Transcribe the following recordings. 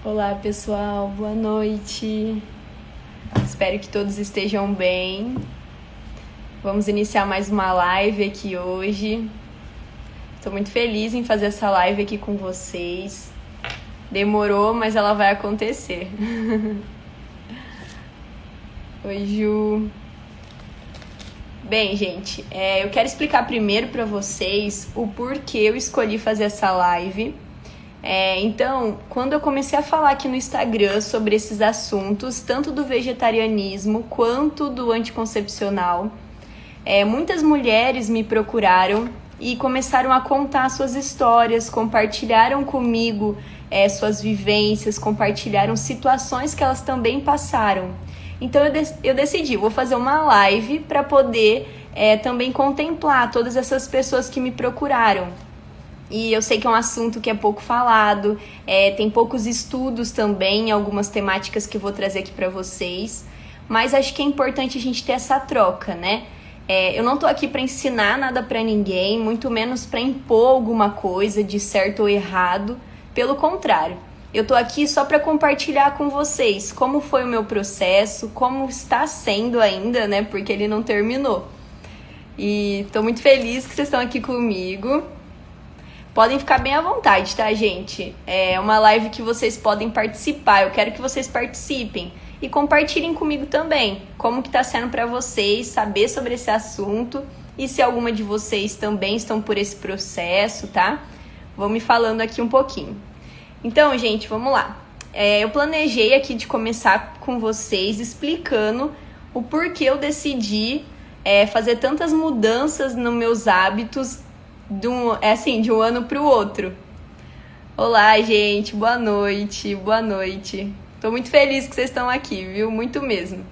Olá pessoal, boa noite. Espero que todos estejam bem. Vamos iniciar mais uma live aqui hoje. Estou muito feliz em fazer essa live aqui com vocês. Demorou, mas ela vai acontecer. Oi, Ju. Bem, gente, eu quero explicar primeiro para vocês o porquê eu escolhi fazer essa live. Então, quando eu comecei a falar aqui no Instagram sobre esses assuntos, tanto do vegetarianismo quanto do anticoncepcional, muitas mulheres me procuraram e começaram a contar suas histórias, compartilharam comigo suas vivências, compartilharam situações que elas também passaram. Então eu decidi, vou fazer uma live para poder também contemplar todas essas pessoas que me procuraram. E eu sei que é um assunto que é pouco falado, tem poucos estudos também, algumas temáticas que eu vou trazer aqui para vocês, mas acho que é importante a gente ter essa troca, né? Eu não tô aqui para ensinar nada para ninguém, muito menos para impor alguma coisa de certo ou errado, pelo contrário. Eu tô aqui só para compartilhar com vocês como foi o meu processo, como está sendo ainda, né? Porque ele não terminou. E tô muito feliz que vocês estão aqui comigo. Podem ficar bem à vontade, tá, gente? É uma live que vocês podem participar. Eu quero que vocês participem e compartilhem comigo também como que tá sendo para vocês saber sobre esse assunto e se alguma de vocês também estão por esse processo, tá? Vão me falando aqui um pouquinho. Então, gente, vamos lá. Eu planejei aqui de começar com vocês explicando o porquê eu decidi fazer tantas mudanças nos meus hábitos de um ano para o outro. Olá, gente, boa noite, boa noite. Tô muito feliz que vocês estão aqui, viu? Muito mesmo.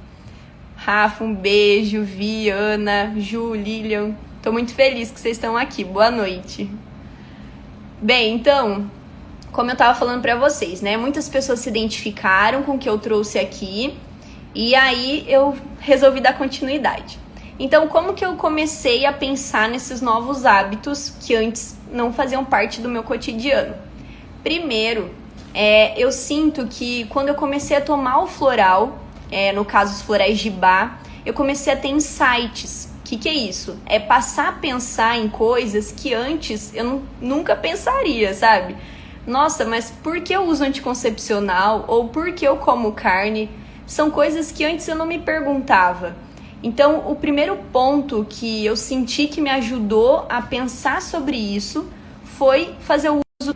Rafa, um beijo, Vi, Ana, Ju, Lilian. Tô muito feliz que vocês estão aqui, boa noite. Bem, então, como eu tava falando pra vocês, né? Muitas pessoas se identificaram com o que eu trouxe aqui e aí eu resolvi dar continuidade. Então, como que eu comecei a pensar nesses novos hábitos que antes não faziam parte do meu cotidiano? Primeiro, eu sinto que quando eu comecei a tomar o floral, no caso os florais de Bach, eu comecei a ter insights. O que é isso? É passar a pensar em coisas que antes eu nunca pensaria, sabe? Nossa, mas por que eu uso anticoncepcional? Ou por que eu como carne? São coisas que antes eu não me perguntava. Então, o primeiro ponto que eu senti que me ajudou a pensar sobre isso foi fazer o uso...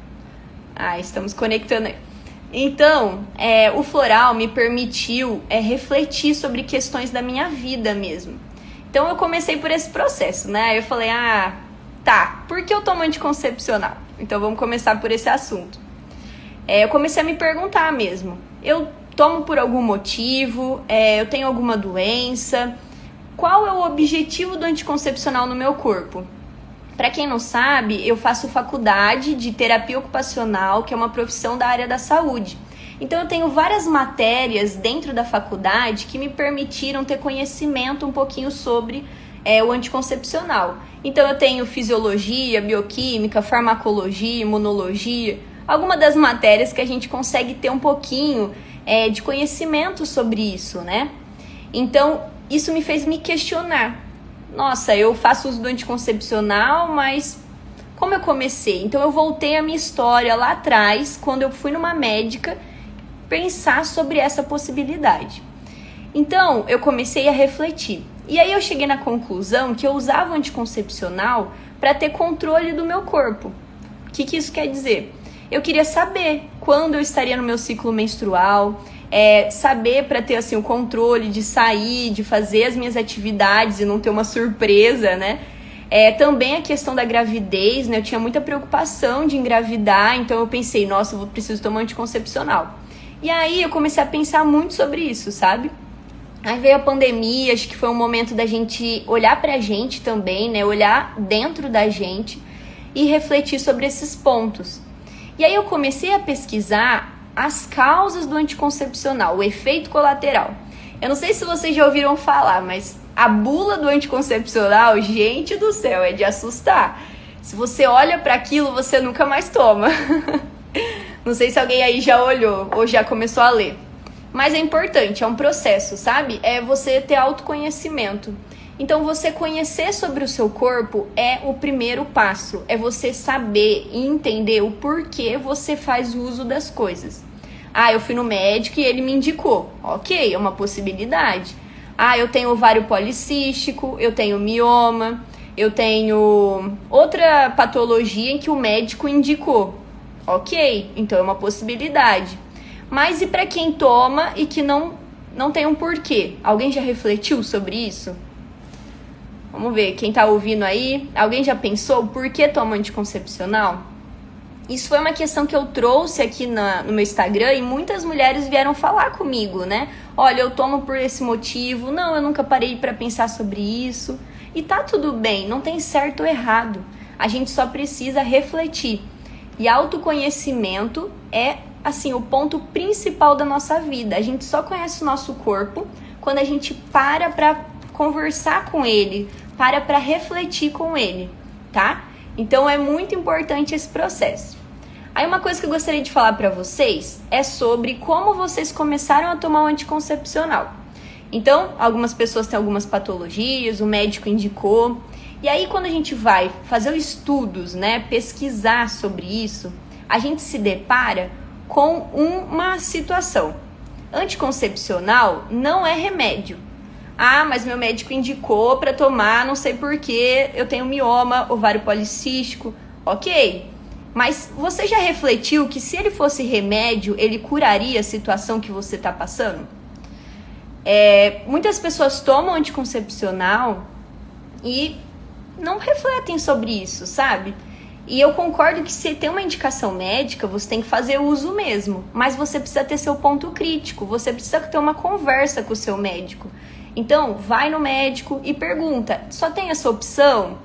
estamos conectando aí. Então, o floral me permitiu refletir sobre questões da minha vida mesmo. Então, eu comecei por esse processo, né? Eu falei, por que eu tomo anticoncepcional? Então, vamos começar por esse assunto. Eu comecei a me perguntar mesmo. Eu tomo por algum motivo? Eu tenho alguma doença? Qual é o objetivo do anticoncepcional no meu corpo? Para quem não sabe, eu faço faculdade de terapia ocupacional, que é uma profissão da área da saúde. Então eu tenho várias matérias dentro da faculdade que me permitiram ter conhecimento um pouquinho sobre o anticoncepcional. Então eu tenho fisiologia, bioquímica, farmacologia, imunologia, algumas das matérias que a gente consegue ter um pouquinho de conhecimento sobre isso, né? Então isso me fez me questionar. Nossa, eu faço uso do anticoncepcional, mas como eu comecei? Então eu voltei à minha história lá atrás, quando eu fui numa médica, pensar sobre essa possibilidade. Então eu comecei a refletir. E aí eu cheguei na conclusão que eu usava o anticoncepcional para ter controle do meu corpo. O que isso quer dizer? Eu queria saber quando eu estaria no meu ciclo menstrual, saber para ter assim o controle de sair, de fazer as minhas atividades e não ter uma surpresa, né? Também a questão da gravidez, né? Eu tinha muita preocupação de engravidar, então eu pensei, nossa, eu preciso tomar anticoncepcional. E aí eu comecei a pensar muito sobre isso, sabe? Aí veio a pandemia, acho que foi um momento da gente olhar pra gente também, né? Olhar dentro da gente e refletir sobre esses pontos. E aí eu comecei a pesquisar as causas do anticoncepcional, o efeito colateral. Eu não sei se vocês já ouviram falar, mas a bula do anticoncepcional, gente do céu, é de assustar. Se você olha para aquilo, você nunca mais toma. Não sei se alguém aí já olhou ou já começou a ler. Mas é importante, é um processo, sabe? É você ter autoconhecimento. Então, você conhecer sobre o seu corpo é o primeiro passo. É você saber e entender o porquê você faz uso das coisas. Ah, eu fui no médico e ele me indicou. Ok, é uma possibilidade. Ah, eu tenho ovário policístico, eu tenho mioma, eu tenho outra patologia em que o médico indicou. Ok, então é uma possibilidade. Mas e para quem toma e que não tem um porquê? Alguém já refletiu sobre isso? Vamos ver, quem tá ouvindo aí, alguém já pensou por que toma anticoncepcional? Isso foi uma questão que eu trouxe aqui no meu Instagram e muitas mulheres vieram falar comigo, né? Olha, eu tomo por esse motivo, não, eu nunca parei para pensar sobre isso. E tá tudo bem, não tem certo ou errado. A gente só precisa refletir. E autoconhecimento é, assim, o ponto principal da nossa vida. A gente só conhece o nosso corpo quando a gente para conversar com ele, para refletir com ele, tá? Então é muito importante esse processo. Aí uma coisa que eu gostaria de falar para vocês é sobre como vocês começaram a tomar o anticoncepcional. Então, algumas pessoas têm algumas patologias, o médico indicou. E aí quando a gente vai fazer os estudos, né, pesquisar sobre isso, a gente se depara com uma situação. Anticoncepcional não é remédio. Ah, mas meu médico indicou para tomar, não sei porquê, eu tenho mioma, ovário policístico. Ok, mas você já refletiu que se ele fosse remédio, ele curaria a situação que você está passando? Muitas pessoas tomam anticoncepcional e não refletem sobre isso, sabe? E eu concordo que se tem uma indicação médica, você tem que fazer uso mesmo. Mas você precisa ter seu ponto crítico, você precisa ter uma conversa com o seu médico. Então, vai no médico e pergunta, só tem essa opção?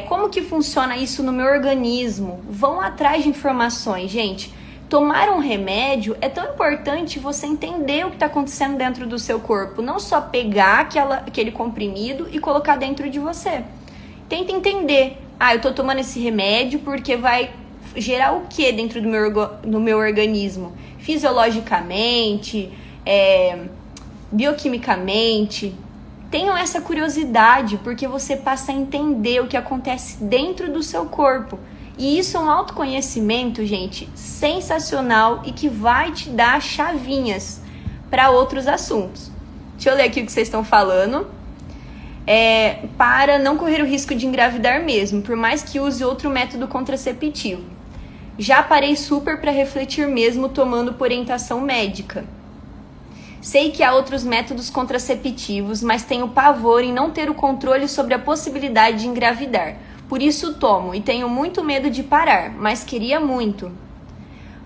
Como que funciona isso no meu organismo? Vão atrás de informações, gente. Tomar um remédio é tão importante você entender o que está acontecendo dentro do seu corpo. Não só pegar aquele comprimido e colocar dentro de você. Tenta entender. Ah, eu tô tomando esse remédio porque vai gerar o que dentro do meu organismo? Fisiologicamente, bioquimicamente. Tenham essa curiosidade, porque você passa a entender o que acontece dentro do seu corpo. E isso é um autoconhecimento, gente, sensacional e que vai te dar chavinhas para outros assuntos. Deixa eu ler aqui o que vocês estão falando. Para não correr o risco de engravidar mesmo, por mais que use outro método contraceptivo. Já parei super para refletir mesmo tomando por orientação médica. Sei que há outros métodos contraceptivos, mas tenho pavor em não ter o controle sobre a possibilidade de engravidar. Por isso tomo e tenho muito medo de parar, mas queria muito.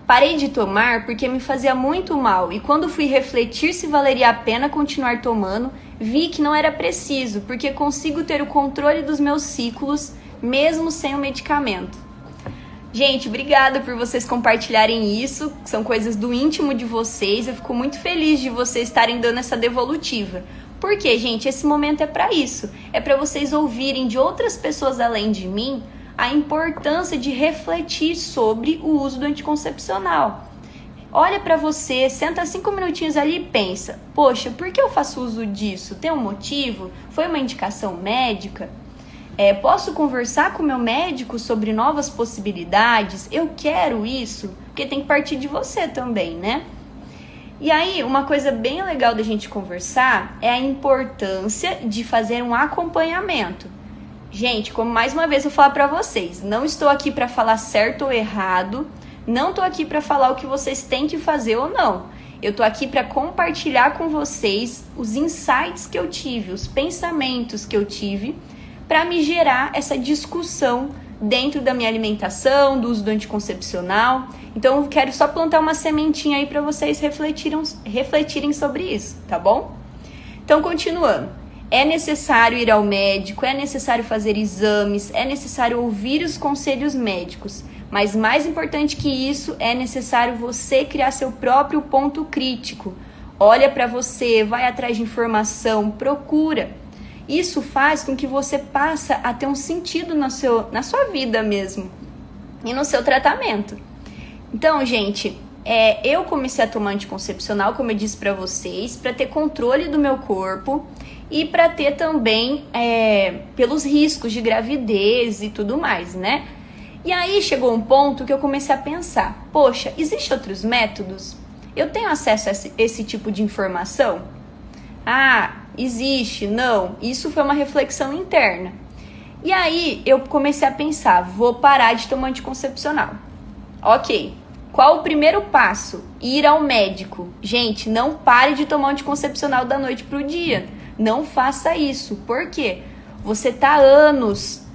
Parei de tomar porque me fazia muito mal e quando fui refletir se valeria a pena continuar tomando, vi que não era preciso, porque consigo ter o controle dos meus ciclos mesmo sem o medicamento. Gente, obrigada por vocês compartilharem isso, são coisas do íntimo de vocês, eu fico muito feliz de vocês estarem dando essa devolutiva. Porque, gente, esse momento é para isso, é para vocês ouvirem de outras pessoas além de mim a importância de refletir sobre o uso do anticoncepcional. Olha para você, senta 5 minutinhos ali e pensa, poxa, por que eu faço uso disso? Tem um motivo? Foi uma indicação médica? Posso conversar com o meu médico sobre novas possibilidades? Eu quero isso? Porque tem que partir de você também, né? E aí, uma coisa bem legal da gente conversar é a importância de fazer um acompanhamento. Gente, como mais uma vez eu falo para vocês, não estou aqui para falar certo ou errado, não estou aqui para falar o que vocês têm que fazer ou não. Eu estou aqui para compartilhar com vocês os insights que eu tive, os pensamentos que eu tive, para me gerar essa discussão dentro da minha alimentação, do uso do anticoncepcional. Então eu quero só plantar uma sementinha aí para vocês refletirem sobre isso, tá bom? Então, continuando. É necessário ir ao médico, é necessário fazer exames, é necessário ouvir os conselhos médicos. Mas mais importante que isso, é necessário você criar seu próprio ponto crítico. Olha para você, vai atrás de informação, procura. Isso faz com que você passe a ter um sentido na sua vida mesmo e no seu tratamento. Então, gente, eu comecei a tomar anticoncepcional, como eu disse pra vocês, pra ter controle do meu corpo e pra ter também pelos riscos de gravidez e tudo mais, né? E aí chegou um ponto que eu comecei a pensar, poxa, existem outros métodos? Eu tenho acesso a esse tipo de informação? Ah, existe, não. Isso foi uma reflexão interna. E aí eu comecei a pensar, vou parar de tomar anticoncepcional. Ok, qual o primeiro passo? Ir ao médico. Gente, não pare de tomar anticoncepcional da noite pro dia. Não faça isso. Por quê? Você tá há anos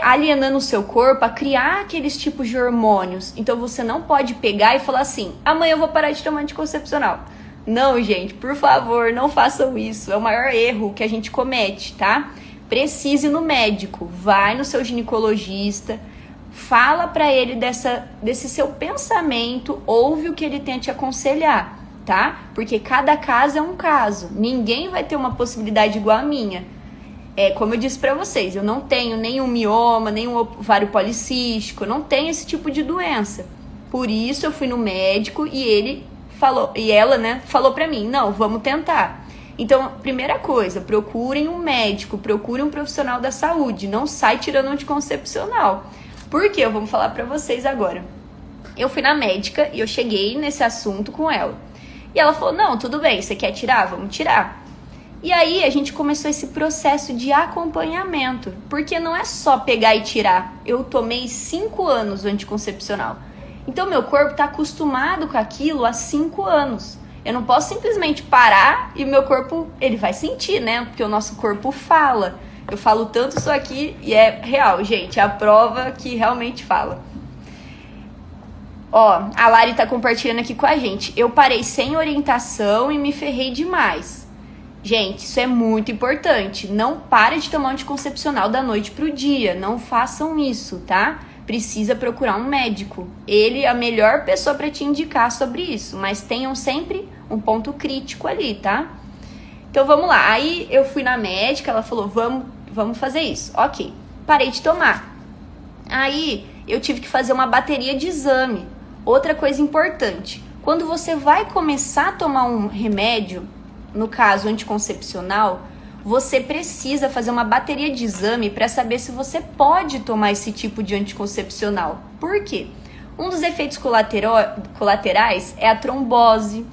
alienando o seu corpo a criar aqueles tipos de hormônios. Então você não pode pegar e falar assim, amanhã eu vou parar de tomar anticoncepcional. Não, gente, por favor, não façam isso. É o maior erro que a gente comete, tá? Precise ir no médico. Vai no seu ginecologista. Fala pra ele desse seu pensamento. Ouve o que ele tem a te aconselhar, tá? Porque cada caso é um caso. Ninguém vai ter uma possibilidade igual a minha. Como eu disse pra vocês, eu não tenho nenhum mioma, nenhum ovário policístico, eu não tenho esse tipo de doença. Por isso eu fui no médico e ela, né, falou pra mim, não, vamos tentar. Então, primeira coisa, procurem um médico, procurem um profissional da saúde, não sai tirando anticoncepcional. Por quê? Vamos falar pra vocês agora. Eu fui na médica e eu cheguei nesse assunto com ela. E ela falou, não, tudo bem, você quer tirar? Vamos tirar. E aí a gente começou esse processo de acompanhamento, porque não é só pegar e tirar. Eu tomei 5 anos o anticoncepcional. Então meu corpo está acostumado com aquilo há 5 anos. Eu não posso simplesmente parar e meu corpo, ele vai sentir, né? Porque o nosso corpo fala. Eu falo tanto isso aqui e é real, gente. É a prova que realmente fala. Ó, a Lari tá compartilhando aqui com a gente. Eu parei sem orientação e me ferrei demais. Gente, isso é muito importante. Não pare de tomar anticoncepcional da noite pro dia. Não façam isso, tá? Precisa procurar um médico. Ele é a melhor pessoa para te indicar sobre isso. Mas tenham sempre um ponto crítico ali, tá? Então vamos lá. Aí eu fui na médica, ela falou, vamos fazer isso. Ok, parei de tomar. Aí eu tive que fazer uma bateria de exame. Outra coisa importante. Quando você vai começar a tomar um remédio, no caso anticoncepcional, você precisa fazer uma bateria de exame para saber se você pode tomar esse tipo de anticoncepcional. Por quê? Um dos efeitos colaterais é a trombose,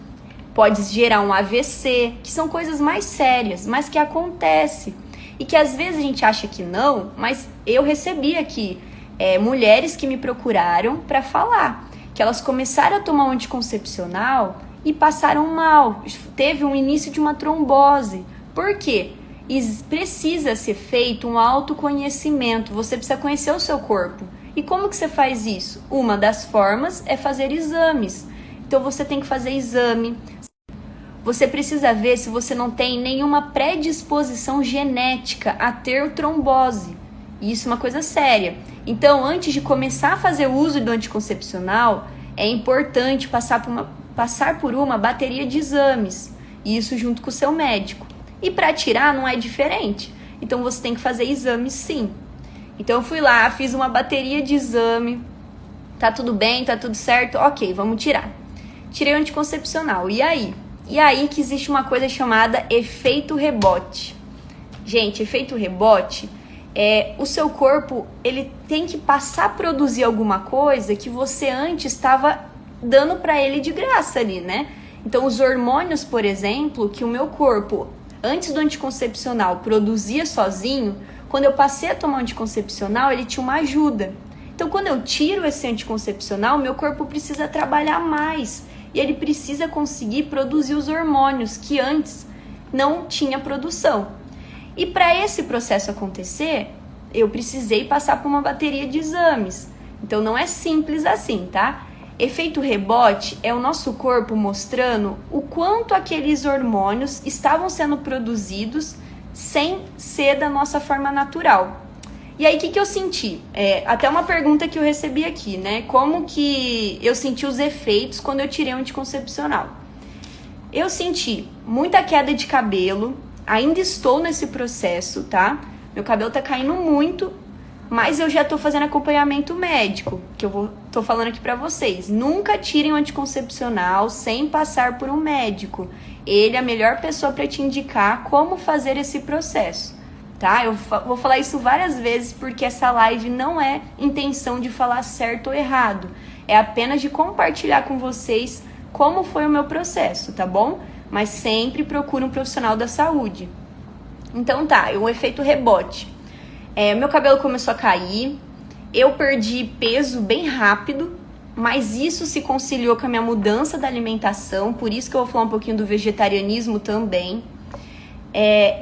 pode gerar um AVC, que são coisas mais sérias, mas que acontece. E que às vezes a gente acha que não, mas eu recebi aqui mulheres que me procuraram para falar que elas começaram a tomar um anticoncepcional e passaram mal, teve um início de uma trombose. Por quê? Precisa ser feito um autoconhecimento, você precisa conhecer o seu corpo. E como que você faz isso? Uma das formas é fazer exames. Então você tem que fazer exame. Você precisa ver se você não tem nenhuma predisposição genética a ter trombose. Isso é uma coisa séria. Então, antes de começar a fazer uso do anticoncepcional, é importante passar por uma bateria de exames, e isso junto com o seu médico. E para tirar não é diferente, então você tem que fazer exames sim. Então eu fui lá, fiz uma bateria de exame, tá tudo bem, tá tudo certo, ok, vamos tirar. Tirei o anticoncepcional, e aí? E aí que existe uma coisa chamada efeito rebote. Gente, efeito rebote o seu corpo, ele tem que passar a produzir alguma coisa que você antes estava dando para ele de graça ali, né? Então, os hormônios, por exemplo, que o meu corpo, antes do anticoncepcional, produzia sozinho, quando eu passei a tomar anticoncepcional, ele tinha uma ajuda. Então, quando eu tiro esse anticoncepcional, meu corpo precisa trabalhar mais e ele precisa conseguir produzir os hormônios que antes não tinha produção. E para esse processo acontecer, eu precisei passar por uma bateria de exames. Então, não é simples assim, tá? Efeito rebote é o nosso corpo mostrando o quanto aqueles hormônios estavam sendo produzidos sem ser da nossa forma natural. E aí, o que eu senti? Até uma pergunta que eu recebi aqui, né? Como que eu senti os efeitos quando eu tirei o anticoncepcional? Eu senti muita queda de cabelo, ainda estou nesse processo, tá? Meu cabelo tá caindo muito, mas eu já tô fazendo acompanhamento médico, que tô falando aqui pra vocês. Nunca tirem o anticoncepcional sem passar por um médico. Ele é a melhor pessoa para te indicar como fazer esse processo, tá? Eu vou falar isso várias vezes porque essa live não é intenção de falar certo ou errado. É apenas de compartilhar com vocês como foi o meu processo, tá bom? Mas sempre procure um profissional da saúde. Então tá, o efeito rebote. Meu cabelo começou a cair, eu perdi peso bem rápido, mas isso se conciliou com a minha mudança da alimentação, por isso que eu vou falar um pouquinho do vegetarianismo também.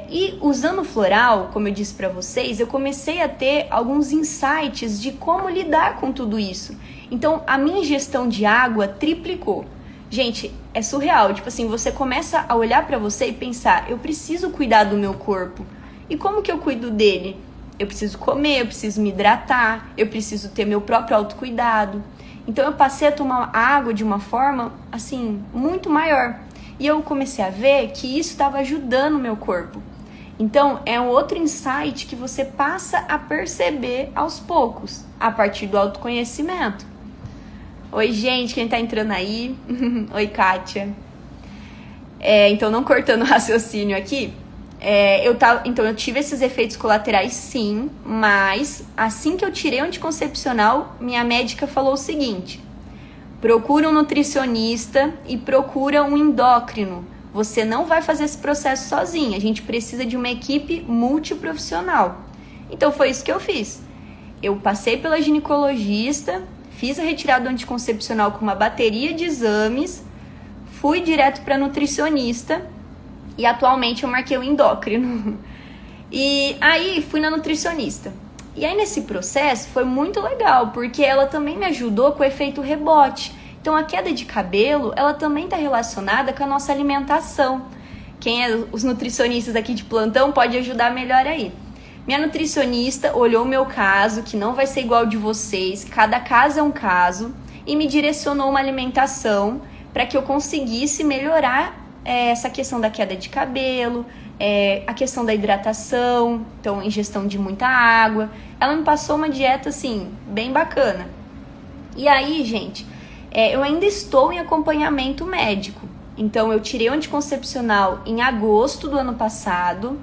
E usando o floral, como eu disse pra vocês, eu comecei a ter alguns insights de como lidar com tudo isso. Então, a minha ingestão de água triplicou. Gente, é surreal. Tipo assim, você começa a olhar pra você e pensar, eu preciso cuidar do meu corpo. E como que eu cuido dele? Eu preciso comer, eu preciso me hidratar, eu preciso ter meu próprio autocuidado. Então eu passei a tomar água de uma forma, assim, muito maior. E eu comecei a ver que isso estava ajudando o meu corpo. Então é um outro insight que você passa a perceber aos poucos, a partir do autoconhecimento. Oi, gente, quem tá entrando aí? Oi, Kátia. Então, não cortando o raciocínio aqui, então eu tive esses efeitos colaterais sim, mas assim que eu tirei o anticoncepcional, minha médica falou o seguinte: procura um nutricionista e procura um endócrino. Você não vai fazer esse processo sozinha, a gente precisa de uma equipe multiprofissional. Então foi isso que eu fiz. Eu passei pela ginecologista, fiz a retirada do anticoncepcional com uma bateria de exames, fui direto para nutricionista. E atualmente eu marquei o endócrino. E aí fui na nutricionista. E aí nesse processo foi muito legal, porque ela também me ajudou com o efeito rebote. Então a queda de cabelo, ela também está relacionada com a nossa alimentação. Os nutricionistas aqui de plantão pode ajudar melhor aí. Minha nutricionista olhou o meu caso, que não vai ser igual ao de vocês, cada caso é um caso, e me direcionou uma alimentação para que eu conseguisse melhorar essa questão da queda de cabelo, a questão da hidratação, então ingestão de muita água. Ela me passou uma dieta assim, bem bacana. E aí, gente, eu ainda estou em acompanhamento médico. Então eu tirei o anticoncepcional em agosto do ano passado.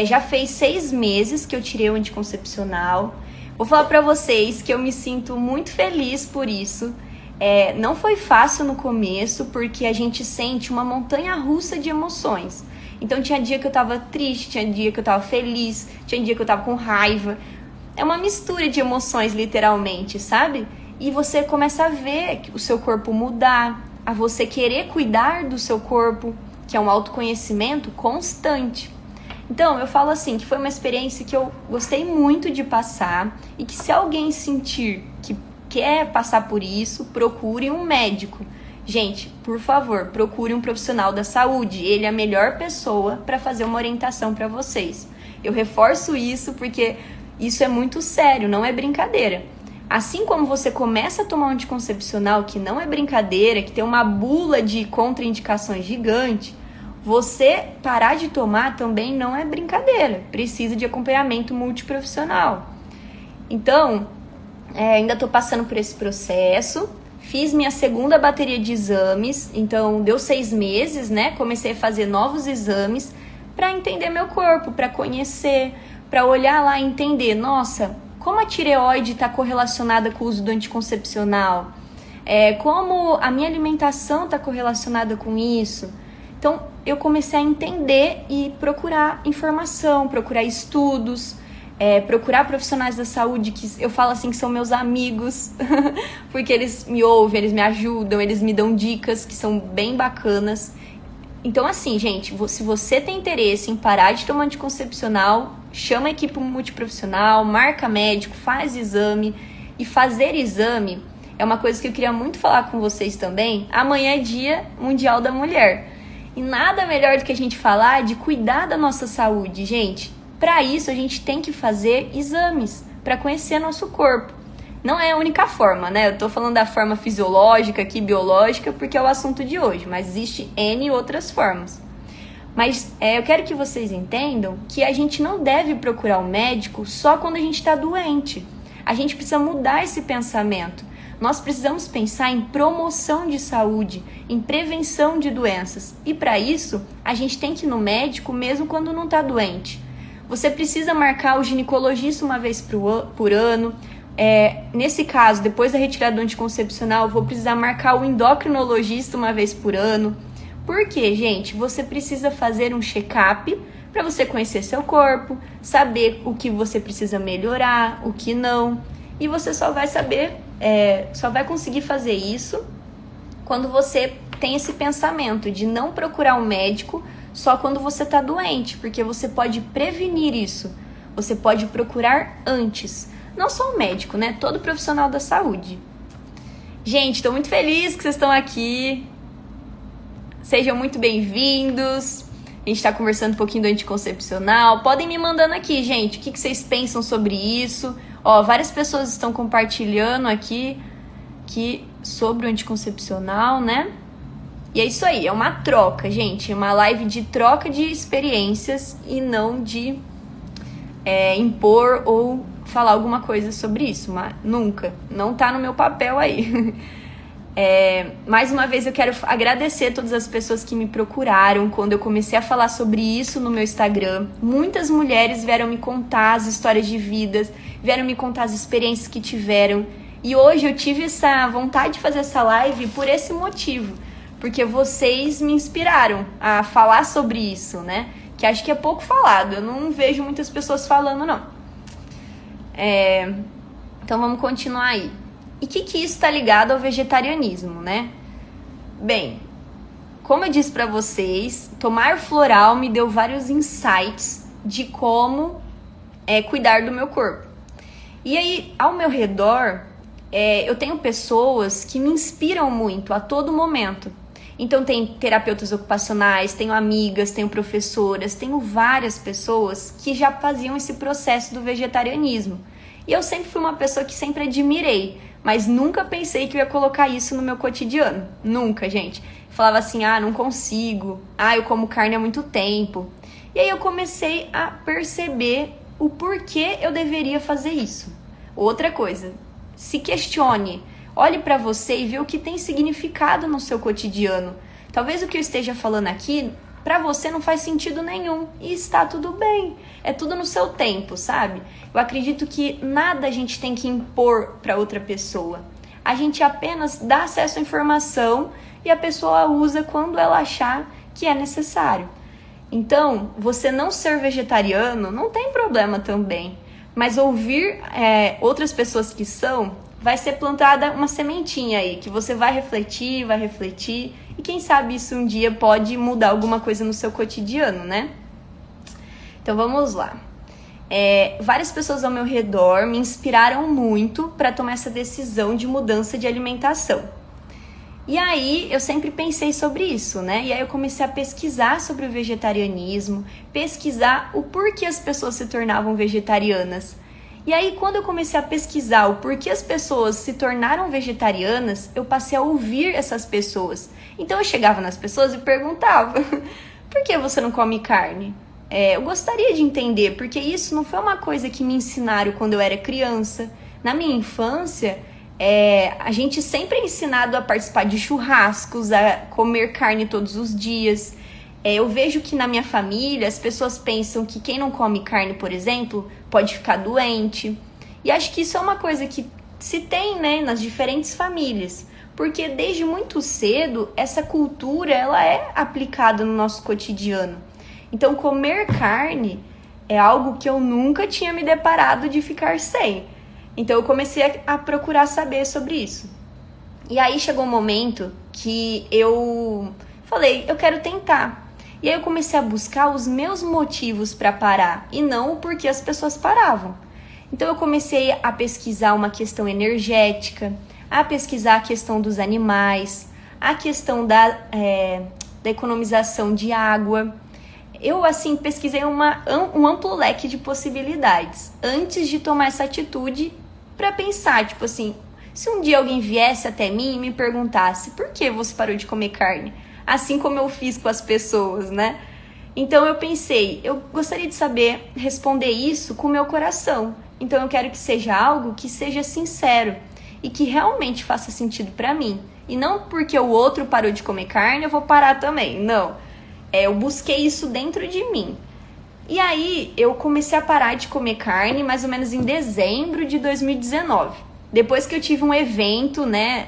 Já fez 6 meses que eu tirei o anticoncepcional. Vou falar pra vocês que eu me sinto muito feliz por isso. Não foi fácil no começo, porque a gente sente uma montanha-russa de emoções. Então tinha dia que eu tava triste, tinha dia que eu tava feliz, tinha dia que eu tava com raiva. É uma mistura de emoções, literalmente, sabe? E você começa a ver o seu corpo mudar, a você querer cuidar do seu corpo, que é um autoconhecimento constante. Então, eu falo assim, que foi uma experiência que eu gostei muito de passar, e que se alguém sentir que quer passar por isso, procure um médico. Gente, por favor, procure um profissional da saúde. Ele é a melhor pessoa para fazer uma orientação para vocês. Eu reforço isso porque isso é muito sério, não é brincadeira. Assim como você começa a tomar um anticoncepcional, que não é brincadeira, que tem uma bula de contraindicações gigante, você parar de tomar também não é brincadeira. Precisa de acompanhamento multiprofissional. Então, ainda estou passando por esse processo. Fiz minha segunda bateria de exames, então deu 6 meses, né? Comecei a fazer novos exames para entender meu corpo, para conhecer, para olhar lá e entender, nossa, como a tireoide está correlacionada com o uso do anticoncepcional, como a minha alimentação está correlacionada com isso. Então eu comecei a entender e procurar informação, procurar estudos, procurar profissionais da saúde que eu falo assim que são meus amigos, porque eles me ouvem, eles me ajudam, eles me dão dicas que são bem bacanas. Então assim, gente, se você tem interesse em parar de tomar anticoncepcional, chama a equipe multiprofissional, marca médico, faz exame. E fazer exame é uma coisa que eu queria muito falar com vocês também. Amanhã é Dia Mundial da Mulher. E nada melhor do que a gente falar de cuidar da nossa saúde, gente. Para isso, a gente tem que fazer exames para conhecer nosso corpo. Não é a única forma, né? Eu tô falando da forma fisiológica aqui, biológica, porque é o assunto de hoje, mas existe N outras formas. Mas eu quero que vocês entendam que a gente não deve procurar o médico só quando a gente está doente. A gente precisa mudar esse pensamento. Nós precisamos pensar em promoção de saúde, em prevenção de doenças. E para isso, a gente tem que ir no médico mesmo quando não está doente. Você precisa marcar o ginecologista uma vez por ano. Nesse caso, depois da retirada do anticoncepcional, eu vou precisar marcar o endocrinologista uma vez por ano. Por quê, gente? Você precisa fazer um check-up para você conhecer seu corpo, saber o que você precisa melhorar, o que não. E você só vai saber, só vai conseguir fazer isso quando você tem esse pensamento de não procurar um médico só quando você está doente, porque você pode prevenir isso. Você pode procurar antes. Não só o médico, né? Todo profissional da saúde. Gente, estou muito feliz que vocês estão aqui. Sejam muito bem-vindos. A gente está conversando um pouquinho do anticoncepcional. Podem me mandando aqui, gente, o que vocês pensam sobre isso. Várias pessoas estão compartilhando aqui sobre o anticoncepcional, né? E é isso aí, é uma troca, gente. É uma live de troca de experiências e não de impor ou falar alguma coisa sobre isso. Mas nunca. Não tá no meu papel aí. Mais uma vez eu quero agradecer a todas as pessoas que me procuraram quando eu comecei a falar sobre isso no meu Instagram. Muitas mulheres vieram me contar as histórias de vidas, vieram me contar as experiências que tiveram. E hoje eu tive essa vontade de fazer essa live por esse motivo, porque vocês me inspiraram a falar sobre isso, né? Que acho que é pouco falado, eu não vejo muitas pessoas falando, não. Então vamos continuar aí. E o que isso está ligado ao vegetarianismo, né? Bem, como eu disse para vocês, tomar floral me deu vários insights de como cuidar do meu corpo. E aí, ao meu redor, eu tenho pessoas que me inspiram muito a todo momento. Então tem terapeutas ocupacionais, tenho amigas, tenho professoras, tenho várias pessoas que já faziam esse processo do vegetarianismo. E eu sempre fui uma pessoa que sempre admirei, mas nunca pensei que eu ia colocar isso no meu cotidiano. Nunca, gente. Falava assim, não consigo. Eu como carne há muito tempo. E aí eu comecei a perceber o porquê eu deveria fazer isso. Outra coisa, se questione. Olhe para você e vê o que tem significado no seu cotidiano. Talvez o que eu esteja falando aqui, para você não faz sentido nenhum. E está tudo bem. É tudo no seu tempo, sabe? Eu acredito que nada a gente tem que impor para outra pessoa. A gente apenas dá acesso à informação e a pessoa usa quando ela achar que é necessário. Então, você não ser vegetariano não tem problema também. Mas ouvir outras pessoas que são, vai ser plantada uma sementinha aí, que você vai refletir, e quem sabe isso um dia pode mudar alguma coisa no seu cotidiano, né? Então vamos lá. Várias pessoas ao meu redor me inspiraram muito para tomar essa decisão de mudança de alimentação. E aí eu sempre pensei sobre isso, né? E aí eu comecei a pesquisar sobre o vegetarianismo, pesquisar o porquê as pessoas se tornavam vegetarianas. E aí quando eu comecei a pesquisar o porquê as pessoas se tornaram vegetarianas, eu passei a ouvir essas pessoas. Então eu chegava nas pessoas e perguntava, por que você não come carne? Eu gostaria de entender, porque isso não foi uma coisa que me ensinaram quando eu era criança. Na minha infância, a gente sempre é ensinado a participar de churrascos, a comer carne todos os dias. Eu vejo que na minha família as pessoas pensam que quem não come carne, por exemplo, pode ficar doente. E acho que isso é uma coisa que se tem, né, nas diferentes famílias. Porque desde muito cedo, essa cultura ela é aplicada no nosso cotidiano. Então, comer carne é algo que eu nunca tinha me deparado de ficar sem. Então, eu comecei a procurar saber sobre isso. E aí, chegou um momento que eu falei, eu quero tentar. E aí, eu comecei a buscar os meus motivos para parar e não o porquê as pessoas paravam. Então, eu comecei a pesquisar uma questão energética, a pesquisar a questão dos animais, a questão da economização de água. Eu, assim, pesquisei um amplo leque de possibilidades antes de tomar essa atitude para pensar, tipo assim, se um dia alguém viesse até mim e me perguntasse por que você parou de comer carne? Assim como eu fiz com as pessoas, né? Então eu pensei, eu gostaria de saber responder isso com o meu coração. Então eu quero que seja algo que seja sincero e que realmente faça sentido pra mim. E não porque o outro parou de comer carne, eu vou parar também. Não. Eu busquei isso dentro de mim. E aí eu comecei a parar de comer carne mais ou menos em dezembro de 2019. Depois que eu tive um evento, né,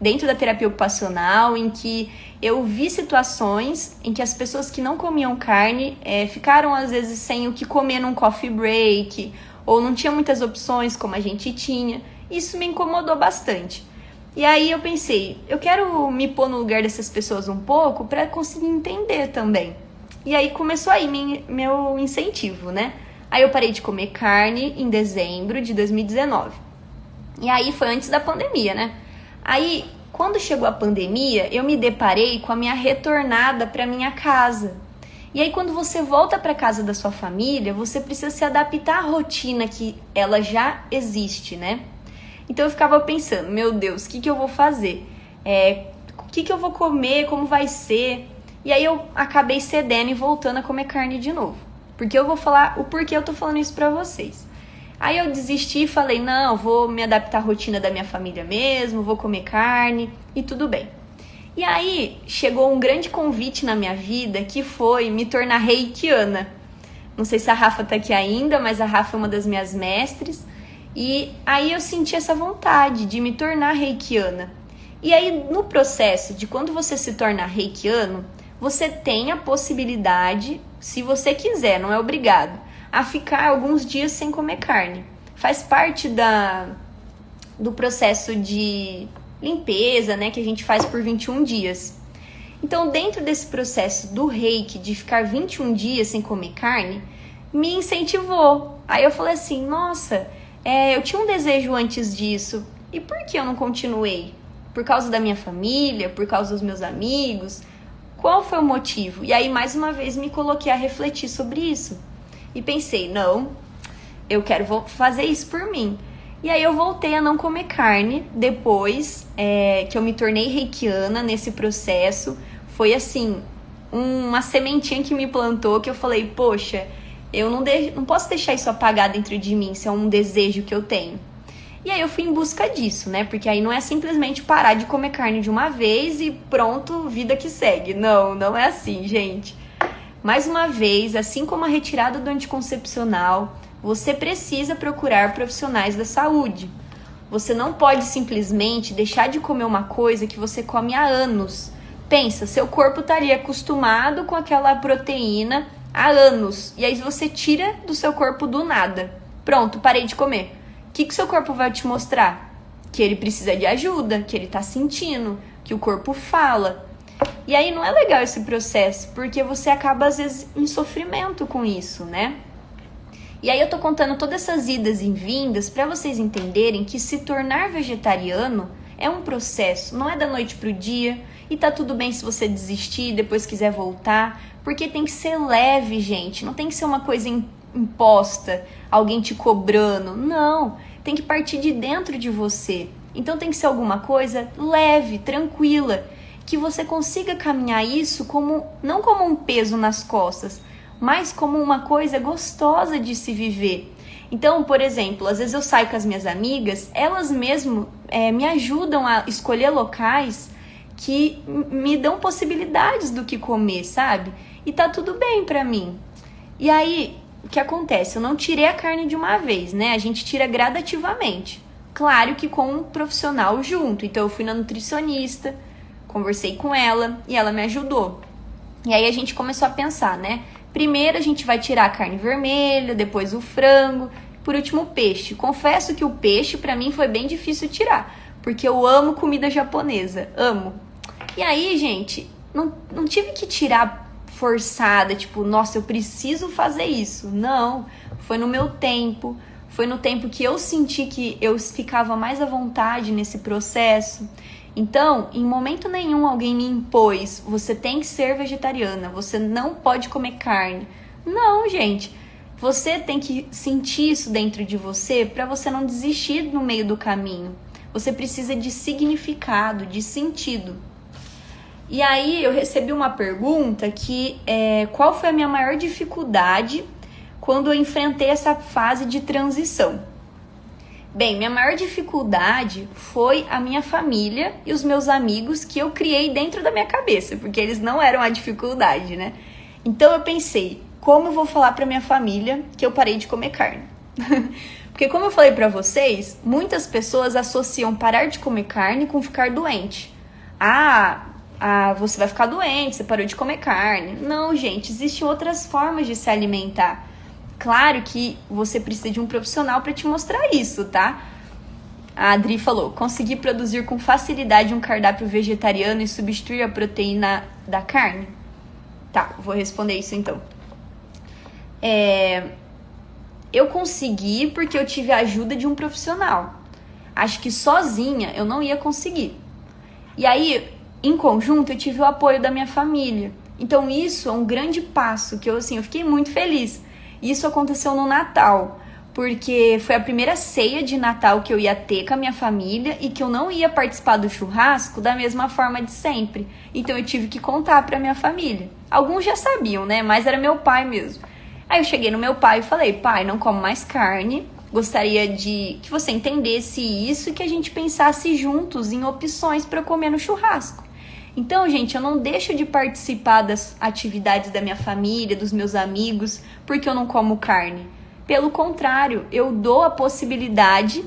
dentro da terapia ocupacional, em que eu vi situações em que as pessoas que não comiam carne ficaram às vezes sem o que comer num coffee break, ou não tinha muitas opções como a gente tinha. Isso me incomodou bastante. E aí eu pensei, eu quero me pôr no lugar dessas pessoas um pouco para conseguir entender também. E aí começou aí meu incentivo, né? Aí eu parei de comer carne em dezembro de 2019. E aí foi antes da pandemia, né? Aí, quando chegou a pandemia, eu me deparei com a minha retornada para minha casa. E aí, quando você volta para casa da sua família, você precisa se adaptar à rotina que ela já existe, né? Então eu ficava pensando, meu Deus, o que eu vou fazer? O que eu vou comer? Como vai ser? E aí eu acabei cedendo e voltando a comer carne de novo. Porque eu vou falar o porquê eu tô falando isso pra vocês. Aí eu desisti e falei, não, vou me adaptar à rotina da minha família mesmo, vou comer carne e tudo bem. E aí chegou um grande convite na minha vida que foi me tornar reikiana. Não sei se a Rafa tá aqui ainda, mas a Rafa é uma das minhas mestres. E aí eu senti essa vontade de me tornar reikiana. E aí no processo de quando você se torna reikiano, você tem a possibilidade, se você quiser, não é obrigado, a ficar alguns dias sem comer carne. Faz parte do processo de limpeza, né, que a gente faz por 21 dias. Então, dentro desse processo do reiki, de ficar 21 dias sem comer carne, me incentivou. Aí eu falei assim, nossa, eu tinha um desejo antes disso, e por que eu não continuei? Por causa da minha família? Por causa dos meus amigos? Qual foi o motivo? E aí, mais uma vez, me coloquei a refletir sobre isso. E pensei, não, eu quero fazer isso por mim. E aí eu voltei a não comer carne depois que eu me tornei reikiana nesse processo. Foi assim, uma sementinha que me plantou que eu falei, poxa, eu não posso deixar isso apagar dentro de mim, isso é um desejo que eu tenho. E aí eu fui em busca disso, né? Porque aí não é simplesmente parar de comer carne de uma vez e pronto, vida que segue. Não, não é assim, gente. Mais uma vez, assim como a retirada do anticoncepcional, você precisa procurar profissionais da saúde. Você não pode simplesmente deixar de comer uma coisa que você come há anos. Pensa, seu corpo estaria acostumado com aquela proteína há anos. E aí você tira do seu corpo do nada. Pronto, parei de comer. O que seu corpo vai te mostrar? Que ele precisa de ajuda, que ele tá sentindo, que o corpo fala. E aí não é legal esse processo, porque você acaba às vezes em sofrimento com isso, né? E aí eu tô contando todas essas idas e vindas para vocês entenderem que se tornar vegetariano é um processo, não é da noite pro dia, e tá tudo bem se você desistir e depois quiser voltar, porque tem que ser leve, gente, não tem que ser uma coisa imposta, alguém te cobrando, não, tem que partir de dentro de você. Então tem que ser alguma coisa leve, tranquila, que você consiga caminhar isso não como um peso nas costas, mas como uma coisa gostosa de se viver. Então, por exemplo, às vezes eu saio com as minhas amigas, elas mesmo me ajudam a escolher locais que me dão possibilidades do que comer, sabe? E tá tudo bem pra mim. E aí, o que acontece? Eu não tirei a carne de uma vez, né? A gente tira gradativamente. Claro que com um profissional junto. Então eu fui na nutricionista, conversei com ela e ela me ajudou. E aí a gente começou a pensar, né? Primeiro a gente vai tirar a carne vermelha, depois o frango, por último o peixe. Confesso que o peixe pra mim foi bem difícil tirar, porque eu amo comida japonesa, amo. E aí, gente, não tive que tirar forçada, tipo, nossa, eu preciso fazer isso. Não, foi no meu tempo, foi no tempo que eu senti que eu ficava mais à vontade nesse processo. Então, em momento nenhum alguém me impôs, você tem que ser vegetariana, você não pode comer carne. Não, gente, você tem que sentir isso dentro de você para você não desistir no meio do caminho. Você precisa de significado, de sentido. E aí eu recebi uma pergunta que qual foi a minha maior dificuldade quando eu enfrentei essa fase de transição? Bem, minha maior dificuldade foi a minha família e os meus amigos que eu criei dentro da minha cabeça, porque eles não eram a dificuldade, né? Então eu pensei, como eu vou falar pra minha família que eu parei de comer carne? Porque como eu falei pra vocês, muitas pessoas associam parar de comer carne com ficar doente. Você vai ficar doente, você parou de comer carne. Não, gente, existem outras formas de se alimentar. Claro que você precisa de um profissional para te mostrar isso, tá? A Adri falou, conseguir produzir com facilidade um cardápio vegetariano e substituir a proteína da carne? Tá, vou responder isso então. Eu consegui porque eu tive a ajuda de um profissional. Acho que sozinha eu não ia conseguir. E aí, em conjunto, eu tive o apoio da minha família. Então isso é um grande passo que eu fiquei muito feliz. Isso aconteceu no Natal, porque foi a primeira ceia de Natal que eu ia ter com a minha família e que eu não ia participar do churrasco da mesma forma de sempre. Então eu tive que contar pra minha família. Alguns já sabiam, né? Mas era meu pai mesmo. Aí eu cheguei no meu pai e falei, pai, não como mais carne, gostaria de que você entendesse isso e que a gente pensasse juntos em opções para comer no churrasco. Então, gente, eu não deixo de participar das atividades da minha família, dos meus amigos, porque eu não como carne. Pelo contrário, eu dou a possibilidade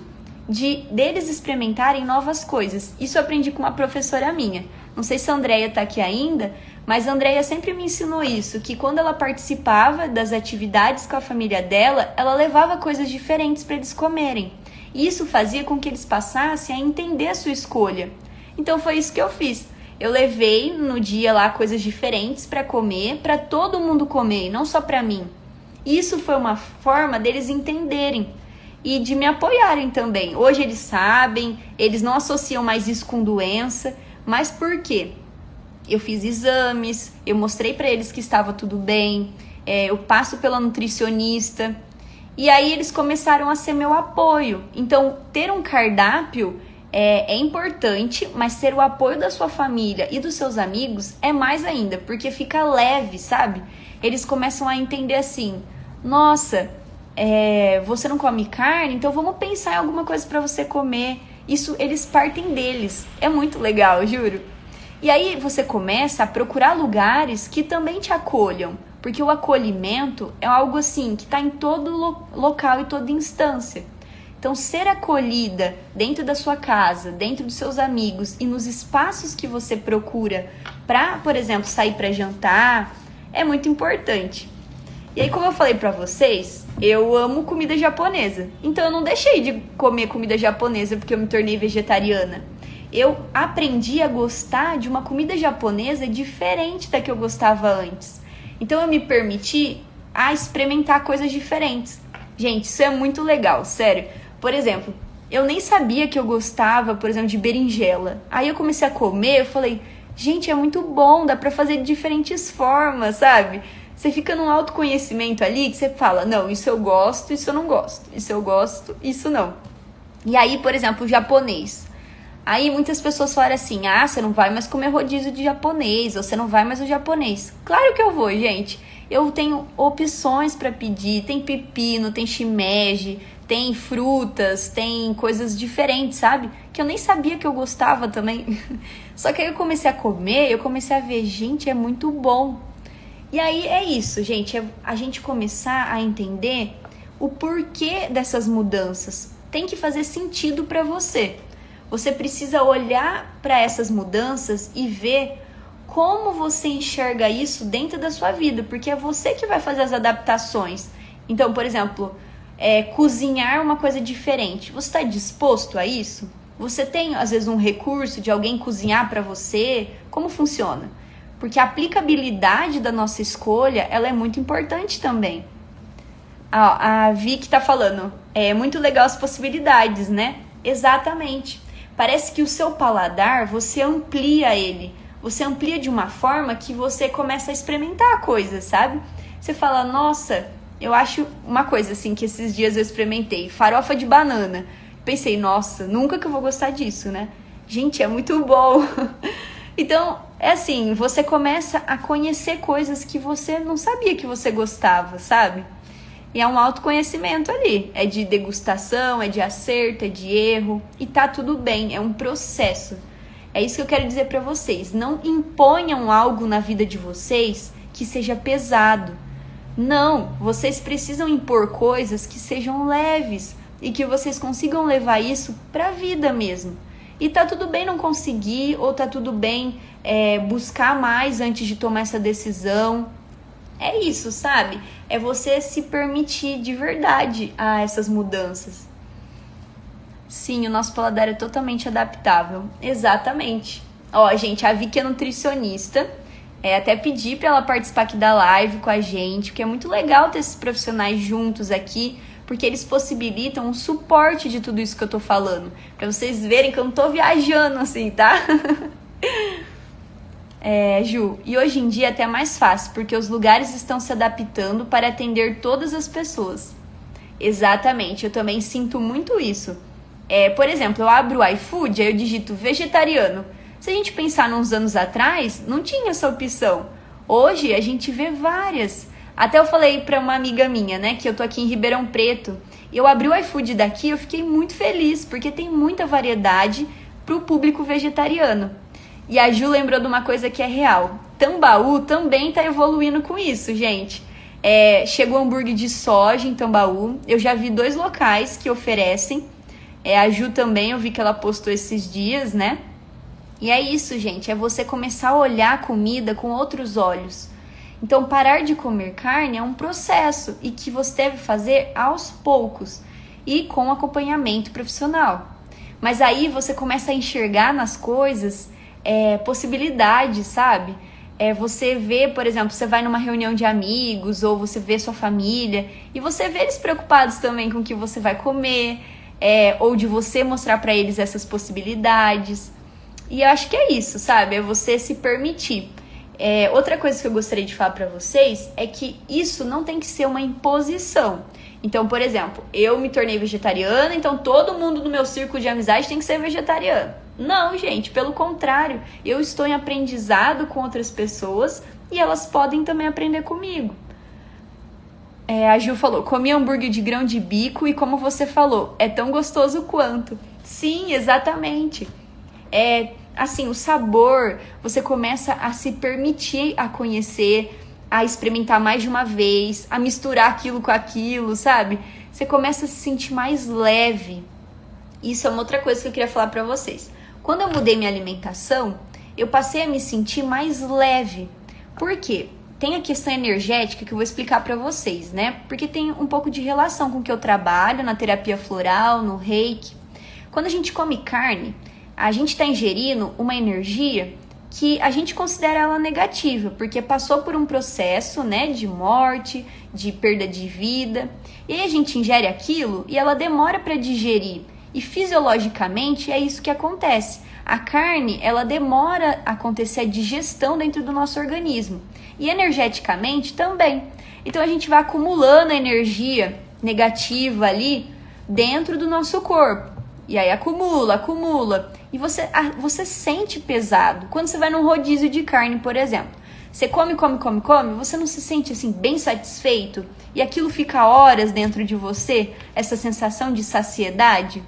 deles experimentarem novas coisas. Isso eu aprendi com uma professora minha. Não sei se a Andrea tá aqui ainda, mas a Andrea sempre me ensinou isso, que quando ela participava das atividades com a família dela, ela levava coisas diferentes para eles comerem. E isso fazia com que eles passassem a entender a sua escolha. Então foi isso que eu fiz. Eu levei no dia lá coisas diferentes para comer, para todo mundo comer, e não só para mim. Isso foi uma forma deles entenderem e de me apoiarem também. Hoje eles sabem, eles não associam mais isso com doença, mas por quê? Eu fiz exames, eu mostrei para eles que estava tudo bem, eu passo pela nutricionista, e aí eles começaram a ser meu apoio. Então, ter um cardápio é importante, mas ter o apoio da sua família e dos seus amigos é mais ainda, porque fica leve, sabe? Eles começam a entender assim, nossa, você não come carne, então vamos pensar em alguma coisa para você comer. Isso, eles partem deles. É muito legal, juro. E aí você começa a procurar lugares que também te acolham, porque o acolhimento é algo assim que está em todo local e toda instância. Então, ser acolhida dentro da sua casa, dentro dos seus amigos e nos espaços que você procura para, por exemplo, sair para jantar, é muito importante. E aí, como eu falei para vocês, eu amo comida japonesa. Então, eu não deixei de comer comida japonesa porque eu me tornei vegetariana. Eu aprendi a gostar de uma comida japonesa diferente da que eu gostava antes. Então, eu me permiti a experimentar coisas diferentes. Gente, isso é muito legal, sério. Por exemplo, eu nem sabia que eu gostava, por exemplo, de berinjela. Aí eu comecei a comer, eu falei, gente, é muito bom, dá pra fazer de diferentes formas, sabe? Você fica num autoconhecimento ali que você fala, não, isso eu gosto, isso eu não gosto. Isso eu gosto, isso não. E aí, por exemplo, o japonês. Aí muitas pessoas falaram assim, você não vai mais comer rodízio de japonês, ou você não vai mais no japonês. Claro que eu vou, gente. Eu tenho opções para pedir, tem pepino, tem shimeji, tem frutas, tem coisas diferentes, sabe? Que eu nem sabia que eu gostava também. Só que aí eu comecei a comer, eu comecei a ver, gente, é muito bom. E aí é isso, gente, a gente começar a entender o porquê dessas mudanças. Tem que fazer sentido para você. Você precisa olhar para essas mudanças e ver como você enxerga isso dentro da sua vida, porque é você que vai fazer as adaptações. Então, por exemplo, cozinhar uma coisa diferente. Você está disposto a isso? Você tem, às vezes, um recurso de alguém cozinhar para você? Como funciona? Porque a aplicabilidade da nossa escolha, ela é muito importante também. A Vicky está falando, é muito legal as possibilidades, né? Exatamente. Parece que o seu paladar, você amplia ele. Você amplia de uma forma que você começa a experimentar coisas, sabe? Você fala, nossa, eu acho uma coisa assim que esses dias eu experimentei, farofa de banana. Pensei, nossa, nunca que eu vou gostar disso, né? Gente, é muito bom. Então, É assim, você começa a conhecer coisas que você não sabia que você gostava, sabe? E é um autoconhecimento ali. É de degustação, é de acerto, é de erro. E tá tudo bem, é um processo. É isso que eu quero dizer pra vocês. Não imponham algo na vida de vocês que seja pesado. Não, vocês precisam impor coisas que sejam leves e que vocês consigam levar isso pra vida mesmo. E tá tudo bem não conseguir, ou tá tudo bem buscar mais antes de tomar essa decisão. É isso, sabe? É você se permitir de verdade a essas mudanças. Sim, o nosso paladar é totalmente adaptável. Exatamente. Ó, gente, a Vicky é nutricionista. Até pedi pra ela participar aqui da live com a gente, porque é muito legal ter esses profissionais juntos aqui, porque eles possibilitam um suporte de tudo isso que eu tô falando. Pra vocês verem que eu não tô viajando assim, tá? Ju, e hoje em dia é até mais fácil, porque os lugares estão se adaptando para atender todas as pessoas. Exatamente, eu também sinto muito isso. Por exemplo, eu abro o iFood, aí eu digito vegetariano. Se a gente pensar nos anos atrás, não tinha essa opção. Hoje a gente vê várias. Até eu falei pra uma amiga minha, né, que eu tô aqui em Ribeirão Preto. E eu abri o iFood daqui, eu fiquei muito feliz, porque tem muita variedade pro público vegetariano. E a Ju lembrou de uma coisa que é real. Tambaú também tá evoluindo com isso, gente. Chegou hambúrguer de soja em Tambaú. Eu já vi 2 locais que oferecem. A Ju também, eu vi que ela postou esses dias, né? E é isso, gente. É você começar a olhar a comida com outros olhos. Então, parar de comer carne é um processo e que você deve fazer aos poucos e com acompanhamento profissional. Mas aí você começa a enxergar nas coisas possibilidades, sabe? Você vê, por exemplo, você vai numa reunião de amigos ou você vê sua família e você vê eles preocupados também com o que você vai comer, ou de você mostrar pra eles essas possibilidades. E eu acho que é isso, sabe? É você se permitir. Outra coisa que eu gostaria de falar pra vocês é que isso não tem que ser uma imposição. Então, por exemplo, eu me tornei vegetariana, então todo mundo do meu círculo de amizade tem que ser vegetariano. Não, gente, pelo contrário, eu estou em aprendizado com outras pessoas e elas podem também aprender comigo. A Ju falou, comi hambúrguer de grão de bico e como você falou, é tão gostoso quanto. Sim, exatamente. Assim, o sabor, você começa a se permitir a conhecer, a experimentar mais de uma vez, a misturar aquilo com aquilo, sabe? Você começa a se sentir mais leve. Isso é uma outra coisa que eu queria falar pra vocês. Quando eu mudei minha alimentação, eu passei a me sentir mais leve. Por quê? Tem a questão energética que eu vou explicar pra vocês, né? Porque tem um pouco de relação com o que eu trabalho na terapia floral, no reiki. Quando a gente come carne, a gente está ingerindo uma energia que a gente considera ela negativa, porque passou por um processo, né, de morte, de perda de vida, e aí a gente ingere aquilo e ela demora para digerir, e fisiologicamente é isso que acontece. A carne, ela demora a acontecer a digestão dentro do nosso organismo, e energeticamente também. Então a gente vai acumulando a energia negativa ali dentro do nosso corpo. E aí acumula. E você sente pesado. Quando você vai num rodízio de carne, por exemplo. Você come, você não se sente assim bem satisfeito? E aquilo fica horas dentro de você? Essa sensação de saciedade?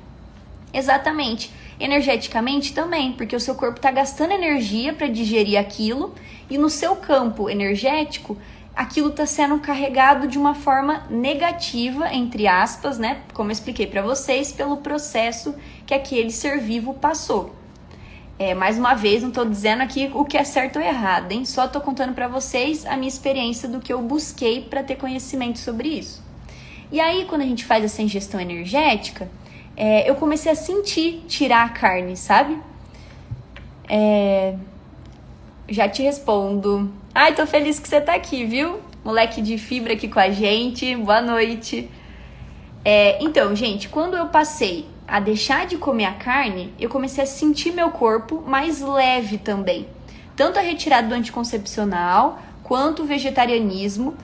Exatamente. Energeticamente também, porque o seu corpo está gastando energia para digerir aquilo. E no seu campo energético, aquilo está sendo carregado de uma forma negativa, entre aspas, né? Como eu expliquei para vocês, pelo processo que aquele ser vivo passou. Mais uma vez, não estou dizendo aqui o que é certo ou errado, hein? Só estou contando para vocês a minha experiência do que eu busquei para ter conhecimento sobre isso. E aí, quando a gente faz essa ingestão energética, eu comecei a sentir tirar a carne, sabe? Já te respondo. Ai, tô feliz que você tá aqui, viu? Moleque de fibra aqui com a gente. Boa noite. Então, gente, quando eu passei a deixar de comer a carne, eu comecei a sentir meu corpo mais leve também. Tanto a retirada do anticoncepcional, quanto o vegetarianismo,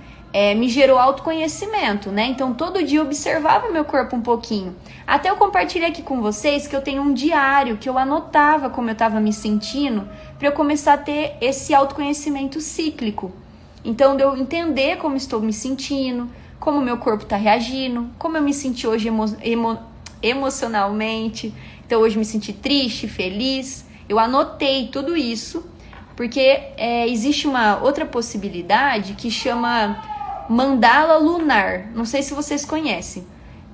me gerou autoconhecimento, né? Então todo dia eu observava meu corpo um pouquinho. Até eu compartilhei aqui com vocês que eu tenho um diário que eu anotava como eu estava me sentindo para eu começar a ter esse autoconhecimento cíclico. Então de eu entender como estou me sentindo, como meu corpo está reagindo, como eu me senti hoje emocionalmente. Então hoje eu me senti triste, feliz. Eu anotei tudo isso porque existe uma outra possibilidade que chama mandala lunar. Não sei se vocês conhecem.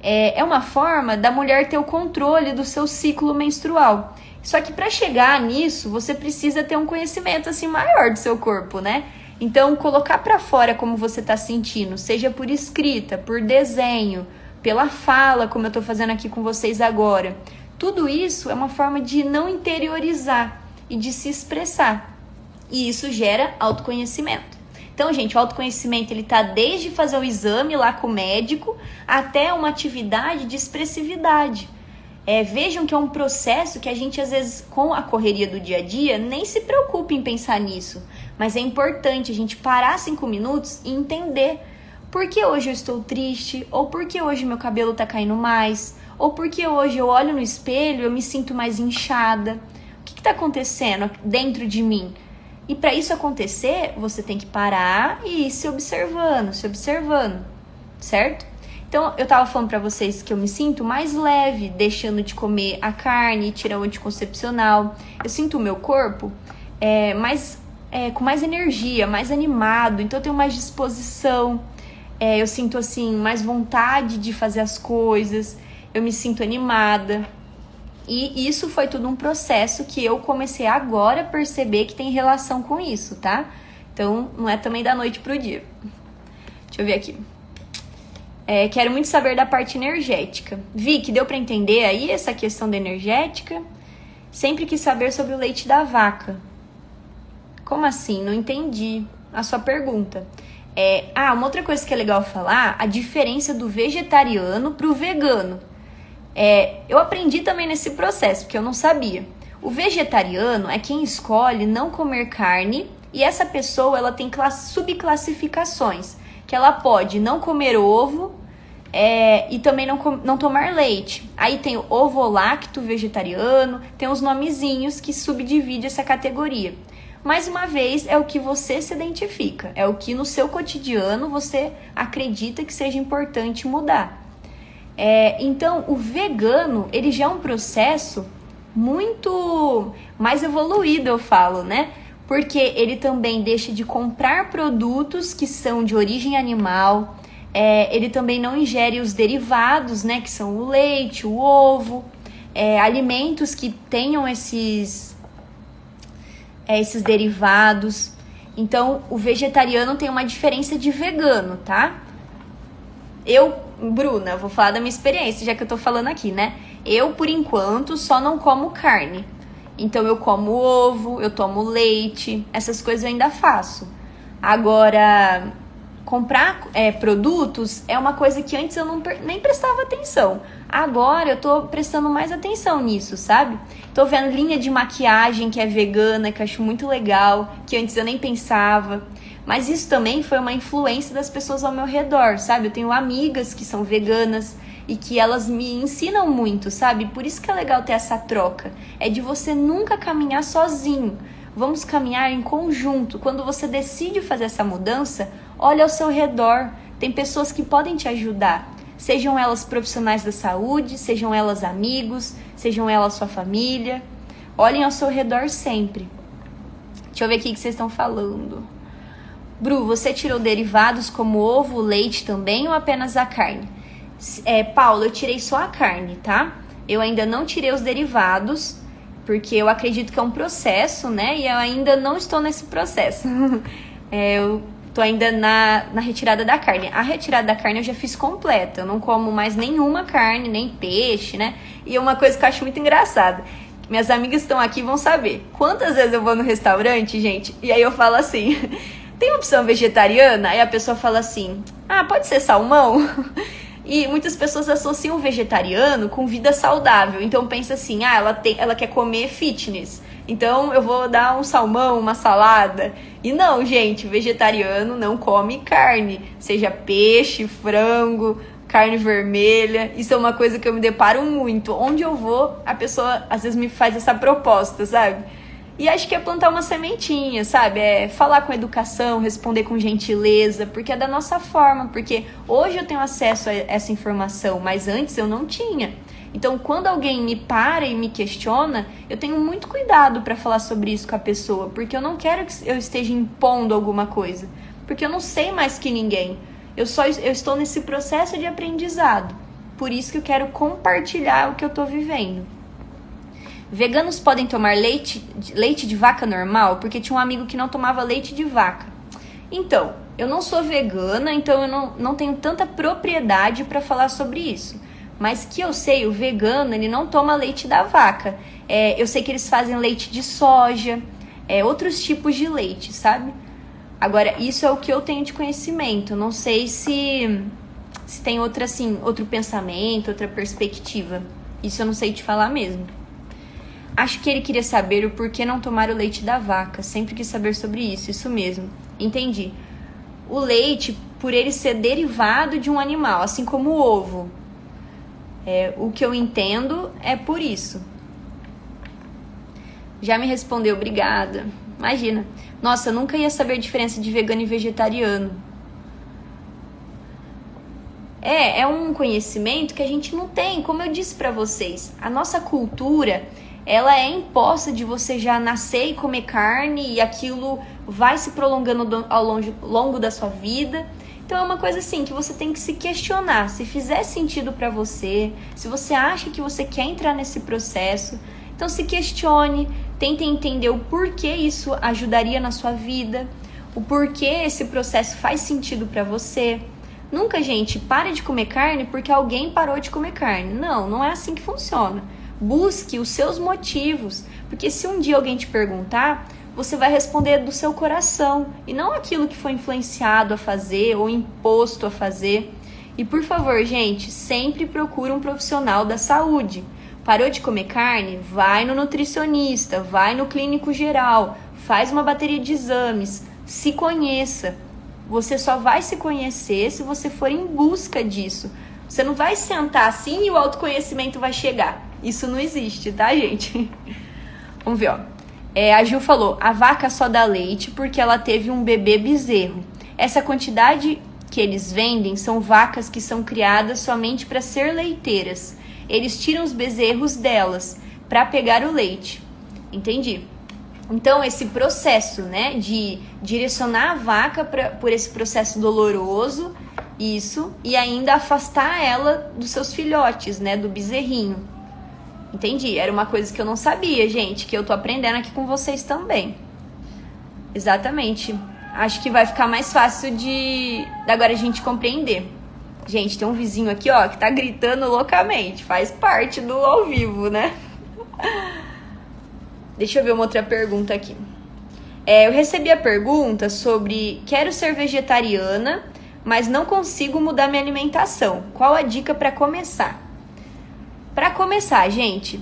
É uma forma da mulher ter o controle do seu ciclo menstrual. Só que para chegar nisso, você precisa ter um conhecimento assim maior do seu corpo, né? Então, colocar para fora como você está sentindo, seja por escrita, por desenho, pela fala, como eu estou fazendo aqui com vocês agora. Tudo isso é uma forma de não interiorizar e de se expressar. E isso gera autoconhecimento. Então, gente, o autoconhecimento ele tá desde fazer o exame lá com o médico até uma atividade de expressividade. Vejam que é um processo que a gente, às vezes, com a correria do dia a dia, nem se preocupa em pensar nisso. Mas é importante a gente parar 5 minutos e entender por que hoje eu estou triste, ou por que hoje meu cabelo tá caindo mais, ou por que hoje eu olho no espelho e eu me sinto mais inchada. O que tá acontecendo dentro de mim? E para isso acontecer, você tem que parar e ir se observando, certo? Então, eu tava falando para vocês que eu me sinto mais leve, deixando de comer a carne, tirando o anticoncepcional. Eu sinto o meu corpo com mais energia, mais animado, então eu tenho mais disposição. Eu sinto, assim, mais vontade de fazer as coisas, eu me sinto animada. E isso foi tudo um processo que eu comecei agora a perceber que tem relação com isso, tá? Então, não é também da noite pro dia. Deixa eu ver aqui. Quero muito saber da parte energética. Vicky, deu pra entender aí essa questão da energética? Sempre quis saber sobre o leite da vaca. Como assim? Não entendi a sua pergunta. Uma outra coisa que é legal falar, a diferença do vegetariano pro vegano. Eu aprendi também nesse processo, porque eu não sabia. O vegetariano é quem escolhe não comer carne e essa pessoa ela tem subclassificações, que ela pode não comer ovo e também não tomar leite. Aí tem o ovo-lacto vegetariano, tem os nomezinhos que subdivide essa categoria. Mais uma vez, é o que você se identifica, é o que no seu cotidiano você acredita que seja importante mudar. Então, o vegano, ele já é um processo muito mais evoluído, eu falo, né? Porque ele também deixa de comprar produtos que são de origem animal, ele também não ingere os derivados, né? Que são o leite, o ovo, alimentos que tenham esses derivados. Então, o vegetariano tem uma diferença de vegano, tá? Bruna, vou falar da minha experiência, já que eu tô falando aqui, né? Eu, por enquanto, só não como carne. Então, eu como ovo, eu tomo leite, essas coisas eu ainda faço. Agora, comprar produtos é uma coisa que antes eu nem prestava atenção. Agora, eu tô prestando mais atenção nisso, sabe? Tô vendo linha de maquiagem que é vegana, que eu acho muito legal, que antes eu nem pensava. Mas isso também foi uma influência das pessoas ao meu redor, sabe? Eu tenho amigas que são veganas e que elas me ensinam muito, sabe? Por isso que é legal ter essa troca. É de você nunca caminhar sozinho. Vamos caminhar em conjunto. Quando você decide fazer essa mudança, olha ao seu redor. Tem pessoas que podem te ajudar. Sejam elas profissionais da saúde, sejam elas amigos, sejam elas sua família. Olhem ao seu redor sempre. Deixa eu ver aqui o que vocês estão falando. Bru, você tirou derivados como ovo, leite também ou apenas a carne? Paulo, eu tirei só a carne, tá? Eu ainda não tirei os derivados, porque eu acredito que é um processo, né? E eu ainda não estou nesse processo. Eu tô ainda na retirada da carne. A retirada da carne eu já fiz completa. Eu não como mais nenhuma carne, nem peixe, né? E uma coisa que eu acho muito engraçada. Minhas amigas estão aqui e vão saber. Quantas vezes eu vou no restaurante, gente, e aí eu falo assim... Tem opção vegetariana? Aí a pessoa fala assim, pode ser salmão? E muitas pessoas associam o vegetariano com vida saudável. Então pensa assim, ela quer comer fitness. Então eu vou dar um salmão, uma salada. E não, gente, vegetariano não come carne, seja peixe, frango, carne vermelha. Isso é uma coisa que eu me deparo muito. Onde eu vou, a pessoa às vezes me faz essa proposta, sabe? E acho que é plantar uma sementinha, sabe? É falar com educação, responder com gentileza, porque é da nossa forma. Porque hoje eu tenho acesso a essa informação, mas antes eu não tinha. Então, quando alguém me para e me questiona, eu tenho muito cuidado para falar sobre isso com a pessoa, porque eu não quero que eu esteja impondo alguma coisa, porque eu não sei mais que ninguém. Eu estou nesse processo de aprendizado. Por isso que eu quero compartilhar o que eu estou vivendo. Veganos podem tomar leite de vaca normal? Porque tinha um amigo que não tomava leite de vaca. Então, eu não sou vegana, então eu não tenho tanta propriedade para falar sobre isso. Mas que eu sei, o vegano, ele não toma leite da vaca. Eu sei que eles fazem leite de soja, outros tipos de leite, sabe? Agora, isso é o que eu tenho de conhecimento. Não sei se tem outro pensamento, outra perspectiva. Isso eu não sei te falar mesmo. Acho que ele queria saber o porquê não tomar o leite da vaca. Sempre quis saber sobre isso mesmo. Entendi. O leite, por ele ser derivado de um animal, assim como o ovo. O que eu entendo é por isso. Já me respondeu, obrigada. Imagina. Nossa, eu nunca ia saber a diferença de vegano e vegetariano. É um conhecimento que a gente não tem, como eu disse pra vocês. A nossa cultura, ela é imposta de você já nascer e comer carne e aquilo vai se prolongando ao longo da sua vida. Então é uma coisa assim que você tem que se questionar, se fizer sentido pra você, se você acha que você quer entrar nesse processo. Então se questione, tente entender o porquê isso ajudaria na sua vida, o porquê esse processo faz sentido pra você. Nunca, gente, pare de comer carne porque alguém parou de comer carne. Não é assim que funciona. Busque os seus motivos, porque se um dia alguém te perguntar, você vai responder do seu coração e não aquilo que foi influenciado a fazer ou imposto a fazer. E por favor, gente, sempre procure um profissional da saúde. Parou de comer carne? Vai no nutricionista, vai no clínico geral, faz uma bateria de exames, se conheça. Você só vai se conhecer se você for em busca disso. Você não vai sentar assim e o autoconhecimento vai chegar. Isso não existe, tá, gente? Vamos ver, ó. A Gil falou, a vaca só dá leite porque ela teve um bebê bezerro. Essa quantidade que eles vendem são vacas que são criadas somente para ser leiteiras. Eles tiram os bezerros delas para pegar o leite. Entendi. Então, esse processo, né, de direcionar a vaca por esse processo doloroso, isso, e ainda afastar ela dos seus filhotes, né, do bezerrinho. Entendi, era uma coisa que eu não sabia, gente, que eu tô aprendendo aqui com vocês também. Exatamente. Acho que vai ficar mais fácil de agora a gente compreender. Gente, tem um vizinho aqui, ó, que tá gritando loucamente. Faz parte do ao vivo, né? Deixa eu ver uma outra pergunta aqui. Eu recebi a pergunta sobre quero ser vegetariana, mas não consigo mudar minha alimentação. Qual a dica para começar? Para começar, gente,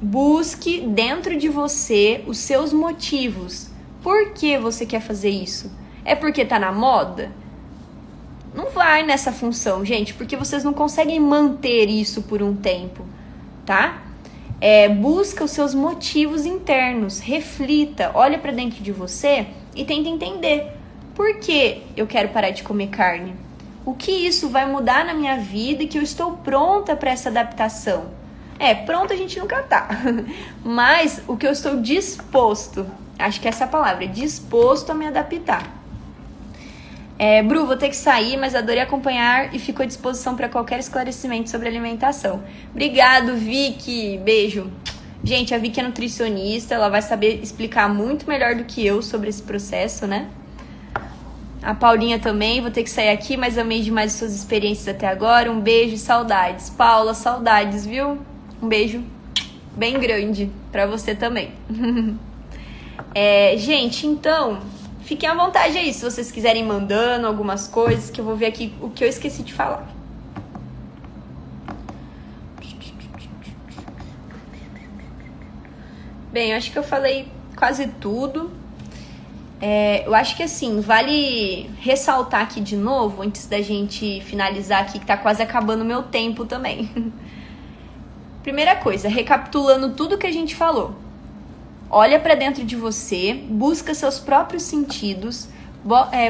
busque dentro de você os seus motivos. Por que você quer fazer isso? É porque tá na moda? Não vai nessa função, gente, porque vocês não conseguem manter isso por um tempo, tá? Busca os seus motivos internos, reflita, olha para dentro de você e tenta entender por que eu quero parar de comer carne. O que isso vai mudar na minha vida e que eu estou pronta para essa adaptação? Pronta a gente nunca tá, mas o que eu estou disposto, acho que essa é a palavra, disposto a me adaptar. Bru, vou ter que sair, mas adorei acompanhar e fico à disposição para qualquer esclarecimento sobre alimentação. Obrigado, Vicky, beijo. Gente, a Vicky é nutricionista, ela vai saber explicar muito melhor do que eu sobre esse processo, né? A Paulinha também, vou ter que sair aqui, mas amei demais as suas experiências até agora. Um beijo e saudades. Paula, saudades, viu? Um beijo bem grande pra você também. Gente, então, fiquem à vontade aí, se vocês quiserem mandando algumas coisas, que eu vou ver aqui o que eu esqueci de falar. Bem, eu acho que eu falei quase tudo. Eu acho que assim, vale ressaltar aqui de novo, antes da gente finalizar aqui, que tá quase acabando o meu tempo também. Primeira coisa, recapitulando tudo que a gente falou. Olha pra dentro de você, busca seus próprios sentidos,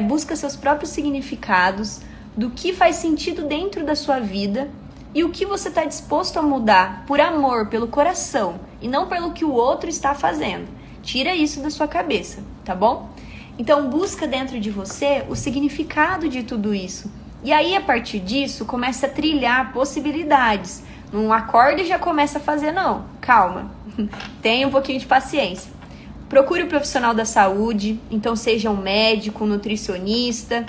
busca seus próprios significados, do que faz sentido dentro da sua vida e o que você está disposto a mudar por amor, pelo coração, e não pelo que o outro está fazendo. Tira isso da sua cabeça, tá bom? Então busca dentro de você o significado de tudo isso. E aí, a partir disso, começa a trilhar possibilidades. Não acorda e já começa a fazer, não. Calma. Tenha um pouquinho de paciência. Procure o profissional da saúde, então seja um médico, um nutricionista,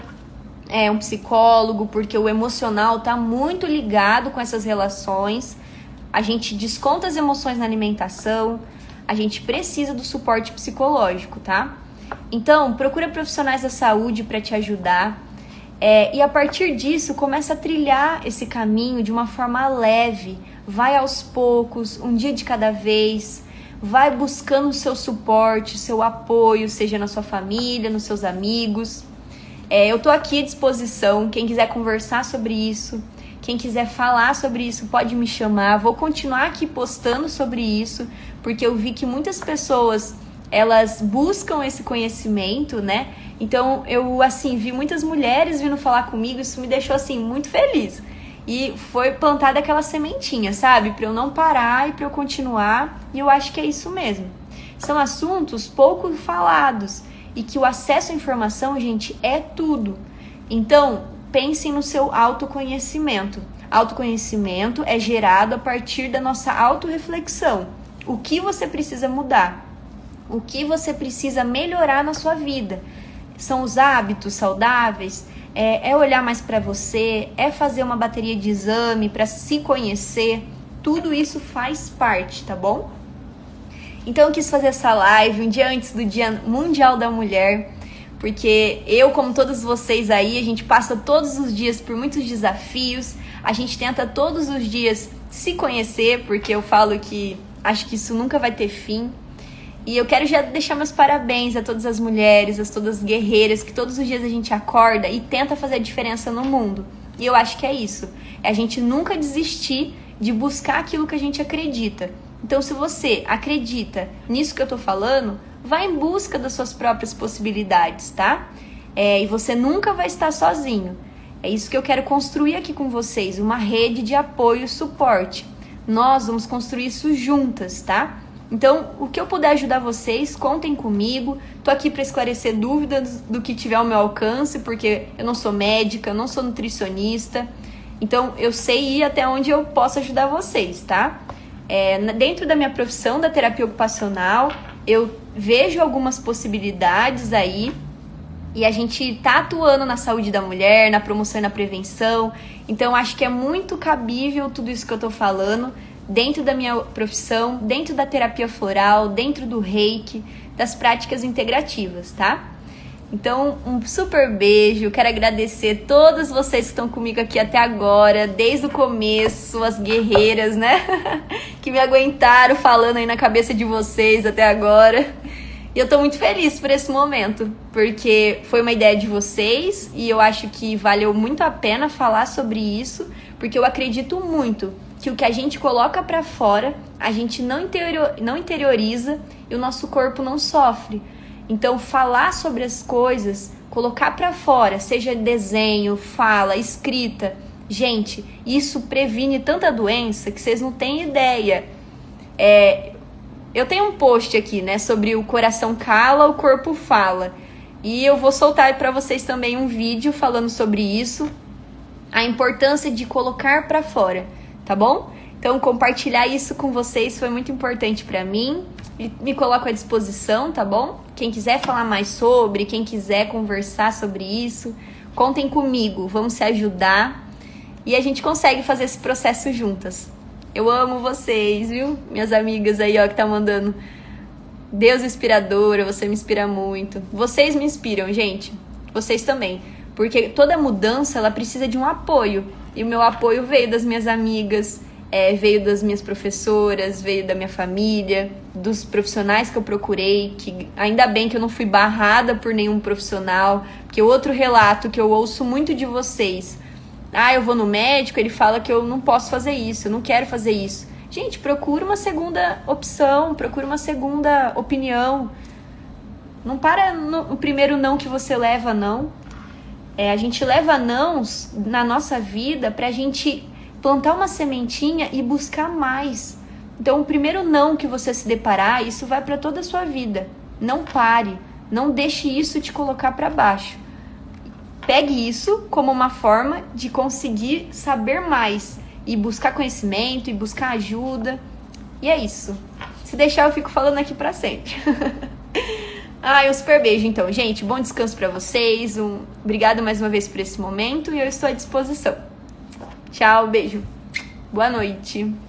um psicólogo, porque o emocional está muito ligado com essas relações. A gente desconta as emoções na alimentação, a gente precisa do suporte psicológico, tá? Então, procura profissionais da saúde para te ajudar. E a partir disso, começa a trilhar esse caminho de uma forma leve. Vai aos poucos, um dia de cada vez. Vai buscando o seu suporte, o seu apoio, seja na sua família, nos seus amigos. Eu tô aqui à disposição. Quem quiser conversar sobre isso, quem quiser falar sobre isso, pode me chamar. Vou continuar aqui postando sobre isso, porque eu vi que muitas pessoas, elas buscam esse conhecimento, né? Então, eu, assim, vi muitas mulheres vindo falar comigo, isso me deixou, assim, muito feliz. E foi plantada aquela sementinha, sabe? Pra eu não parar e pra eu continuar. E eu acho que é isso mesmo. São assuntos pouco falados e que o acesso à informação, gente, é tudo. Então, pensem no seu autoconhecimento. Autoconhecimento é gerado a partir da nossa autorreflexão. O que você precisa mudar? O que você precisa melhorar na sua vida? São os hábitos saudáveis? É olhar mais para você? É fazer uma bateria de exame para se conhecer? Tudo isso faz parte, tá bom? Então eu quis fazer essa live um dia antes do Dia Mundial da Mulher, porque eu, como todos vocês aí, a gente passa todos os dias por muitos desafios, a gente tenta todos os dias se conhecer, porque eu falo que acho que isso nunca vai ter fim. E eu quero já deixar meus parabéns a todas as mulheres, a todas as guerreiras, que todos os dias a gente acorda e tenta fazer a diferença no mundo. E eu acho que é isso. É a gente nunca desistir de buscar aquilo que a gente acredita. Então, se você acredita nisso que eu tô falando, vá em busca das suas próprias possibilidades, tá? E você nunca vai estar sozinho. É isso que eu quero construir aqui com vocês, uma rede de apoio e suporte. Nós vamos construir isso juntas, tá? Então, o que eu puder ajudar vocês, contem comigo. Tô aqui para esclarecer dúvidas do que tiver ao meu alcance, porque eu não sou médica, eu não sou nutricionista. Então, eu sei ir até onde eu posso ajudar vocês, tá? Dentro da minha profissão, da terapia ocupacional, eu vejo algumas possibilidades aí. E a gente tá atuando na saúde da mulher, na promoção e na prevenção. Então, acho que é muito cabível tudo isso que eu tô falando dentro da minha profissão, dentro da terapia floral, dentro do reiki, das práticas integrativas, tá? Então, um super beijo, quero agradecer todos vocês que estão comigo aqui até agora, desde o começo, as guerreiras, né? Que me aguentaram falando aí na cabeça de vocês até agora. E eu tô muito feliz por esse momento, porque foi uma ideia de vocês e eu acho que valeu muito a pena falar sobre isso, porque eu acredito muito que o que a gente coloca pra fora, a gente não interioriza e o nosso corpo não sofre. Então, falar sobre as coisas, colocar pra fora, seja desenho, fala, escrita, gente, isso previne tanta doença que vocês não têm ideia. Eu tenho um post aqui, né, sobre o coração cala, o corpo fala. E eu vou soltar pra vocês também um vídeo falando sobre isso, a importância de colocar pra fora. Tá bom? Então, compartilhar isso com vocês foi muito importante pra mim. E me coloco à disposição, tá bom? Quem quiser falar mais sobre, quem quiser conversar sobre isso, contem comigo, vamos se ajudar. E a gente consegue fazer esse processo juntas. Eu amo vocês, viu? Minhas amigas aí, ó, que tá mandando. Deus inspiradora, você me inspira muito. Vocês me inspiram, gente. Vocês também. Porque toda mudança, ela precisa de um apoio. E o meu apoio veio das minhas amigas, veio das minhas professoras, veio da minha família. dos profissionais que eu procurei, que ainda bem que eu não fui barrada por nenhum profissional, porque outro relato que eu ouço muito de vocês, eu vou no médico, ele fala que eu não posso fazer isso, eu não quero fazer isso. Gente, procura uma segunda opção, procura uma segunda opinião. Não para no primeiro não que você leva, não. A gente leva nãos na nossa vida pra gente plantar uma sementinha e buscar mais. Então, o primeiro não que você se deparar, isso vai pra toda a sua vida. Não pare, não deixe isso te colocar pra baixo. Pegue isso como uma forma de conseguir saber mais e buscar conhecimento e buscar ajuda. E é isso. Se deixar, eu fico falando aqui pra sempre. Um super beijo, então. Gente, bom descanso pra vocês. Obrigada mais uma vez por esse momento e eu estou à disposição. Tchau, beijo. Boa noite.